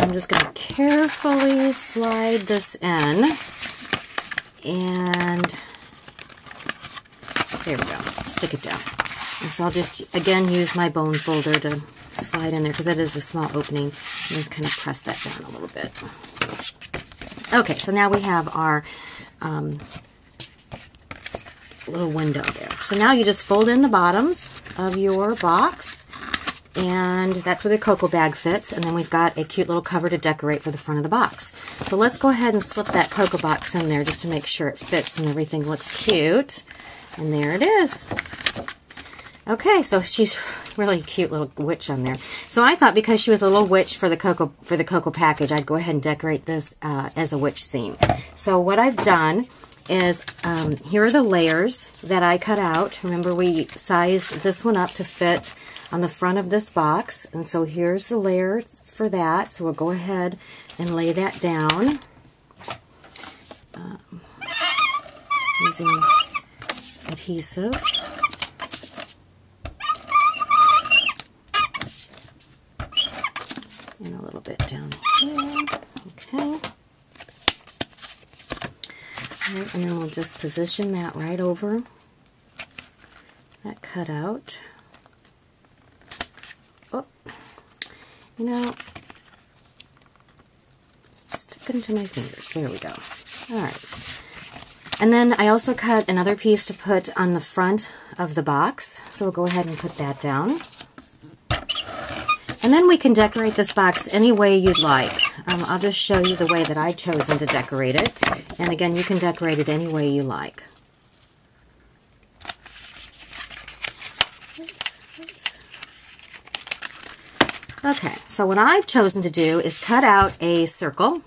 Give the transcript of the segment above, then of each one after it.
I'm just going to carefully slide this in, and there we go, stick it down. And so I'll just, again, use my bone folder to slide in there because it is a small opening, and just kind of press that down a little bit. Okay, so now we have our little window there. So now you just fold in the bottoms of your box, and that's where the cocoa bag fits, and then we've got a cute little cover to decorate for the front of the box. So let's go ahead and slip that cocoa box in there just to make sure it fits and everything looks cute. And there it is. Okay, so she's really cute little witch on there. So I thought because she was a little witch for the cocoa package, I'd go ahead and decorate this as a witch theme. So what I've done is, here are the layers that I cut out. Remember, we sized this one up to fit on the front of this box, and so here's the layer for that. So we'll go ahead and lay that down using adhesive. And a little bit down here. Okay. Alright, and then we'll just position that right over that cutout. Oh, you know, it's sticking to my fingers. There we go. Alright. And then I also cut another piece to put on the front of the box. So we'll go ahead and put that down. And then we can decorate this box any way you'd like. I'll just show you the way that I've chosen to decorate it. And again, you can decorate it any way you like. Okay, so what I've chosen to do is cut out a circle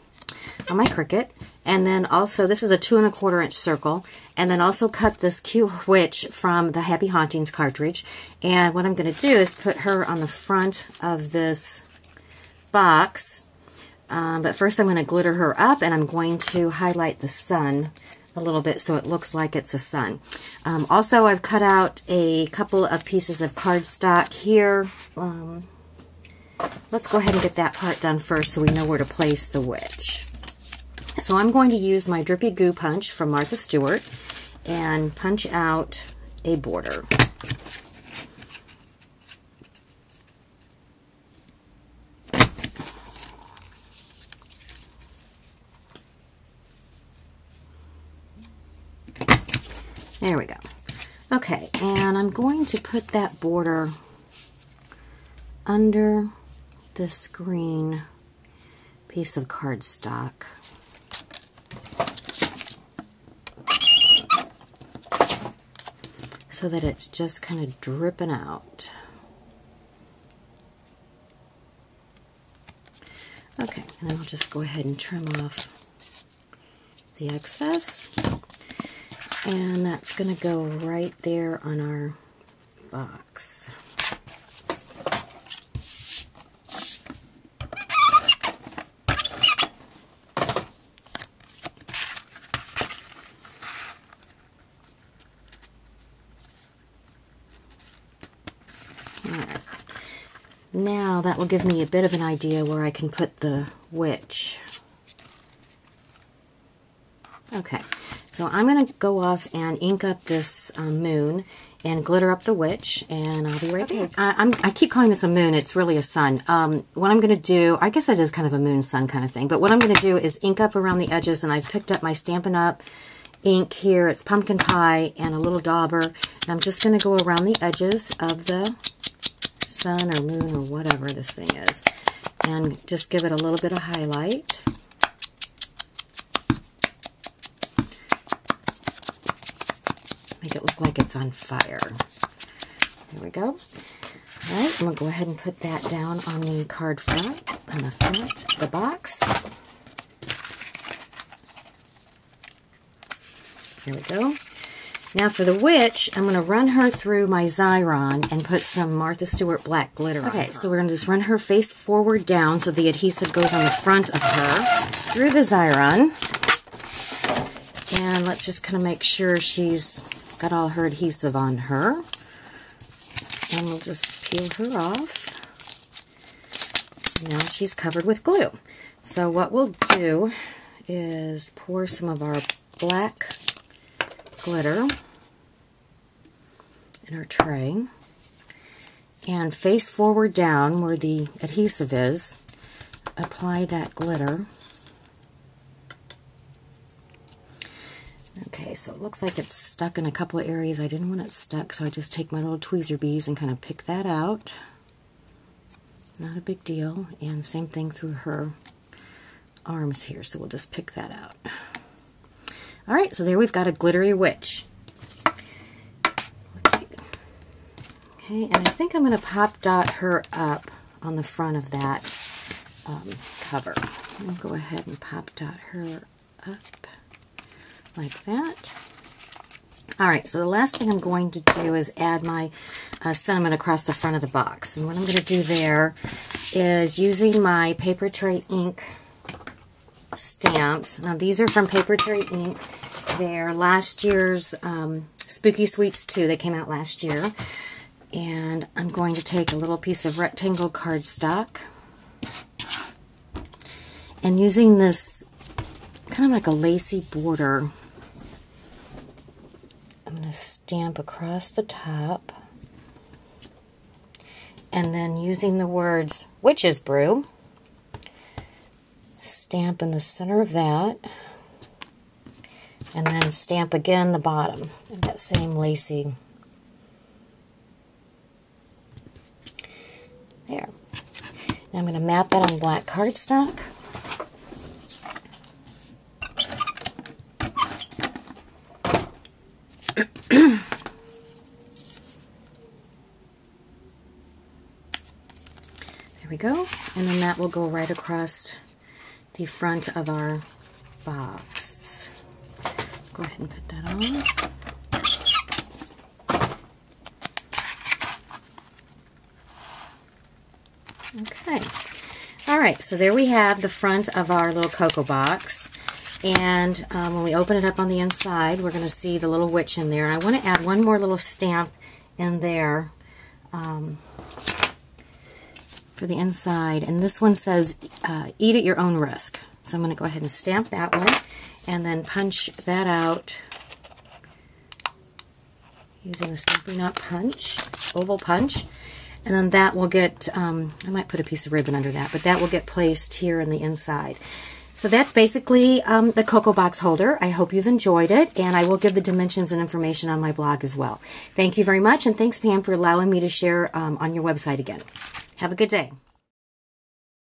on my Cricut. And then also, this is a 2 1/4 inch circle, and then also cut this cute witch from the Happy Hauntings cartridge. And what I'm going to do is put her on the front of this box. But first I'm going to glitter her up, and I'm going to highlight the sun a little bit so it looks like it's a sun. Also, I've cut out a couple of pieces of cardstock here. Let's go ahead and get that part done first so we know where to place the witch. So I'm going to use my Drippy Goo punch from Martha Stewart and punch out a border. There we go. Okay, and I'm going to put that border under this green piece of cardstock. So that it's just kind of dripping out. Okay, and then I'll just go ahead and trim off the excess. And that's going to go right there on our box. Now that will give me a bit of an idea where I can put the witch. Okay, so I'm going to go off and ink up this moon and glitter up the witch, and I'll be right back. I keep calling this a moon. It's really a sun. What I'm going to do, I guess it is kind of a moon sun kind of thing, but what I'm going to do is ink up around the edges, and I've picked up my Stampin' Up! Ink here. It's pumpkin pie and a little dauber, and I'm just going to go around the edges of the sun or moon or whatever this thing is, and just give it a little bit of highlight. Make it look like it's on fire. There we go. Alright, I'm going to go ahead and put that down on the card front, on the front of the box. There we go. Now for the witch, I'm going to run her through my Xyron and put some Martha Stewart black glitter on her. Okay, so we're going to just run her face forward down so the adhesive goes on the front of her through the Xyron. And let's just kind of make sure she's got all her adhesive on her. And we'll just peel her off. Now she's covered with glue. So what we'll do is pour some of our black glitter in our tray, and face forward down where the adhesive is, apply that glitter. Okay, so it looks like it's stuck in a couple of areas. I didn't want it stuck, so I just take my little tweezer bees and kind of pick that out. Not a big deal. And same thing through her arms here, so we'll just pick that out. Alright, so there we've got a glittery witch. Okay, and I think I'm going to pop dot her up on the front of that cover. I'll go ahead and pop dot her up like that. Alright, so the last thing I'm going to do is add my sentiment across the front of the box. And what I'm going to do there is using my Paper Tray ink stamps. Now these are from Paper Tray ink. They're last year's Spooky Sweets 2. They came out last year. And I'm going to take a little piece of rectangle cardstock, and using this kind of like a lacy border, I'm going to stamp across the top, and then using the words Witch's Brew, stamp in the center of that, and then stamp again the bottom in that same lacy. There. Now I'm going to map that on black cardstock. There we go. And then that will go right across the front of our box. Go ahead and put that on. Okay. Alright, so there we have the front of our little cocoa box. And when we open it up on the inside, we're going to see the little witch in there. And I want to add one more little stamp in there for the inside. And this one says, eat at your own risk. So I'm going to go ahead and stamp that one and then punch that out using the Stampin' Up! Punch, oval punch. And then that will get, I might put a piece of ribbon under that, but that will get placed here in the inside. So that's basically the Cocoa Box holder. I hope you've enjoyed it, and I will give the dimensions and information on my blog as well. Thank you very much, and thanks, Pam, for allowing me to share on your website again. Have a good day.